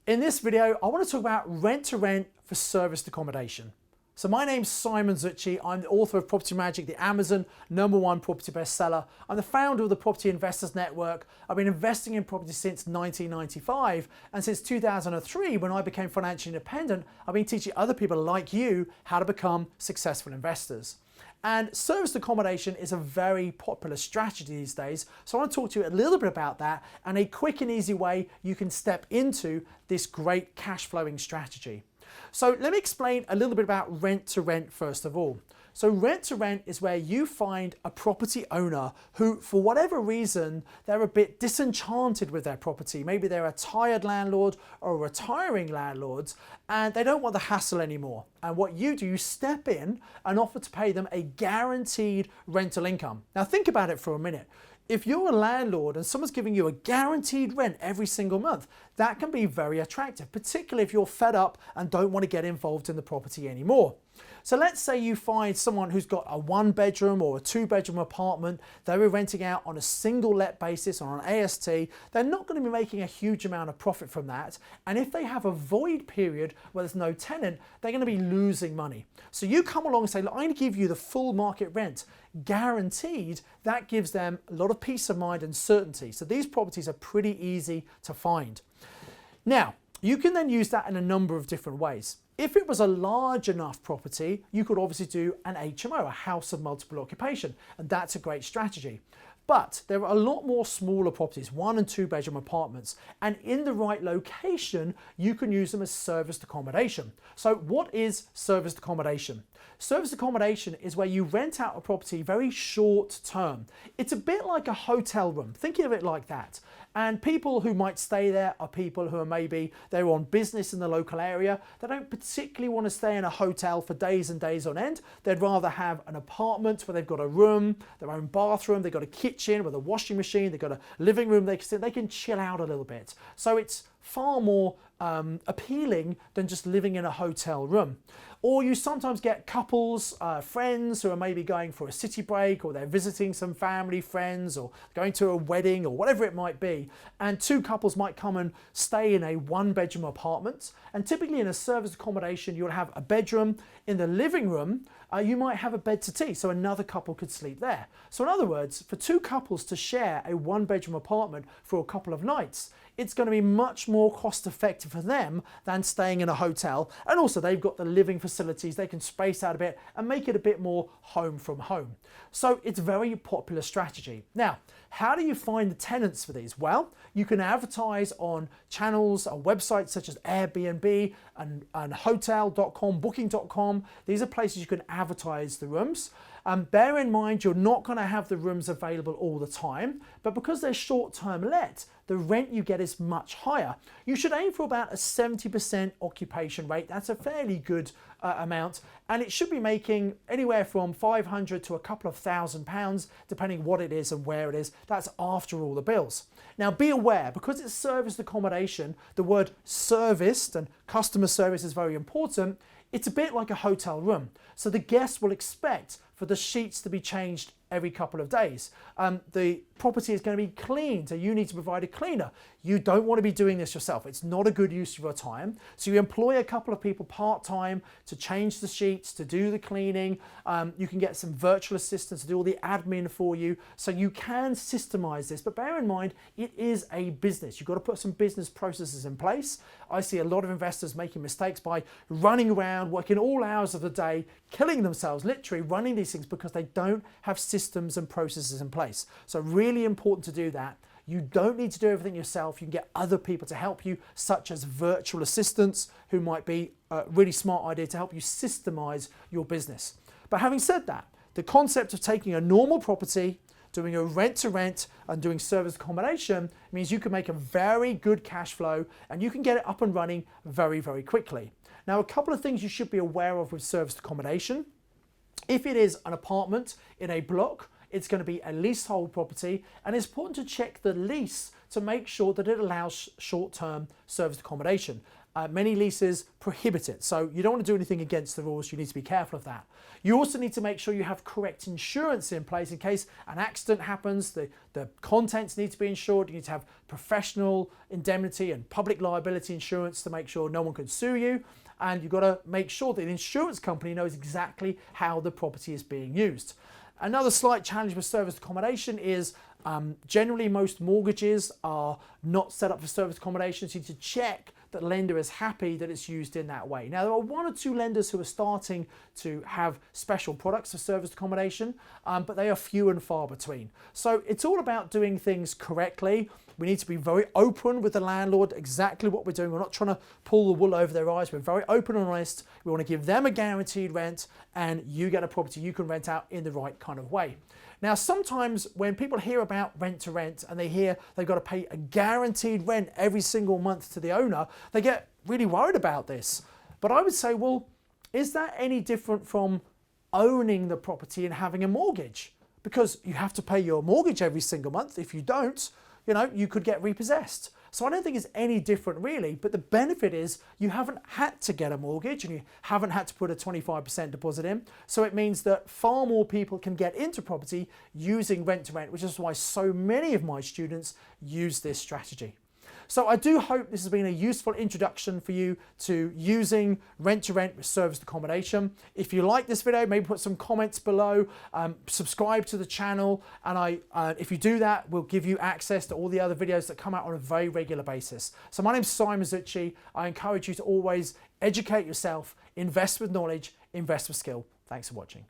In this video, I want to talk about rent to rent for serviced accommodation. So my name's Simon Zutshi. I'm the author of Property Magic, the Amazon #1 property bestseller. I'm the founder of the Property Investors Network. I've been investing in property since 1995, and since 2003, when I became financially independent, I've been teaching other people like you how to become successful investors. And serviced accommodation is a very popular strategy these days. So I want to talk to you a little bit about that and a quick and easy way you can step into this great cash flowing strategy. So let me explain a little bit about rent to rent first of all. So rent to rent is where you find a property owner who, for whatever reason, they're a bit disenchanted with their property. Maybe they're a tired landlord or a retiring landlord and they don't want the hassle anymore. And what you do, you step in and offer to pay them a guaranteed rental income. Now think about it for a minute. If you're a landlord and someone's giving you a guaranteed rent every single month, that can be very attractive, particularly if you're fed up and don't want to get involved in the property anymore. So let's say you find someone who's got a 1-bedroom or a 2-bedroom apartment, they're renting out on a single let basis or on AST, they're not going to be making a huge amount of profit from that. And if they have a void period where there's no tenant, they're going to be losing money. So you come along and say, look, I'm going to give you the full market rent, guaranteed. That gives them a lot of peace of mind and certainty. So these properties are pretty easy to find. Now, you can then use that in a number of different ways. If it was a large enough property, you could obviously do an HMO, a house of multiple occupation, and that's a great strategy. But there are a lot more smaller properties, 1 and 2-bedroom apartments, and in the right location, you can use them as serviced accommodation. So what is serviced accommodation? Serviced accommodation is where you rent out a property very short term. It's a bit like a hotel room. Think of it like that. And people who might stay there are people who are maybe they're on business in the local area. They don't particularly want to stay in a hotel for days and days on end. They'd rather have an apartment where they've got a room, their own bathroom, they've got a kitchen with a washing machine, they've got a living room, they can chill out a little bit. So it's far more appealing than just living in a hotel room. Or you sometimes get couples, friends who are maybe going for a city break, or they're visiting some family friends, or going to a wedding, or whatever it might be. And 2 couples might come and stay in a 1-bedroom apartment. And typically in a serviced accommodation, you'll have a bedroom. In the living room, you might have a bed to tea, so another couple could sleep there. So in other words, for 2 couples to share a 1-bedroom apartment for a couple of nights, it's going to be much more cost effective for them than staying in a hotel. And also they've got the living facilities, they can space out a bit and make it a bit more home from home. So it's a very popular strategy. Now, how do you find the tenants for these? Well, you can advertise on channels, on websites such as Airbnb and hotel.com, booking.com. These are places you can advertise the rooms. Bear in mind, you're not going to have the rooms available all the time, but because they're short-term let, the rent you get is much higher. You should aim for about a 70% occupation rate. That's a fairly good amount, and it should be making anywhere from 500 to a couple of £1,000, depending what it is and where it is. That's after all the bills. Now be aware, because it's serviced accommodation, the word serviced and customer service is very important. It's a bit like a hotel room. So the guests will expect for the sheets to be changed every couple of days. The property is going to be cleaned, so you need to provide a cleaner. You don't want to be doing this yourself. It's not a good use of your time. So you employ a couple of people part-time to change the sheets, to do the cleaning. You can get some virtual assistants to do all the admin for you. So you can systemize this, but bear in mind, it is a business. You've got to put some business processes in place. I see a lot of investors making mistakes by running around, working all hours of the day, killing themselves, literally running these things because they don't have systems and processes in place. So really important to do that. You don't need to do everything yourself. You can get other people to help you, such as virtual assistants, who might be a really smart idea to help you systemize your business. But having said that, the concept of taking a normal property, doing a rent to rent and doing serviced accommodation means you can make a very good cash flow and you can get it up and running very, very quickly. Now, a couple of things you should be aware of with serviced accommodation. If it is an apartment in a block, it's going to be a leasehold property, and it's important to check the lease to make sure that it allows short-term serviced accommodation. many leases prohibit it. So you don't want to do anything against the rules. You need to be careful of that. You also need to make sure you have correct insurance in place in case an accident happens. The contents need to be insured. You need to have professional indemnity and public liability insurance to make sure no one can sue you. And you've got to make sure that the insurance company knows exactly how the property is being used. Another slight challenge with serviced accommodation is generally most mortgages are not set up for serviced accommodation, so you need to check that the lender is happy that it's used in that way. Now, there are one or two lenders who are starting to have special products for serviced accommodation, but they are few and far between. So it's all about doing things correctly. We need to be very open with the landlord, exactly what we're doing. We're not trying to pull the wool over their eyes. We're very open and honest. We want to give them a guaranteed rent, and you get a property you can rent out in the right kind of way. Now, sometimes when people hear about rent to rent and they hear they've got to pay a guaranteed rent every single month to the owner, they get really worried about this. But I would say, well, is that any different from owning the property and having a mortgage? Because you have to pay your mortgage every single month. If you don't, you could get repossessed. So I don't think it's any different really, but the benefit is you haven't had to get a mortgage and you haven't had to put a 25% deposit in. So it means that far more people can get into property using rent to rent, which is why so many of my students use this strategy. So I do hope this has been a useful introduction for you to using rent to rent with serviced accommodation. If you like this video, maybe put some comments below, subscribe to the channel, and if you do that, we'll give you access to all the other videos that come out on a very regular basis. So my name's Simon Zutshi. I encourage you to always educate yourself, invest with knowledge, invest with skill. Thanks for watching.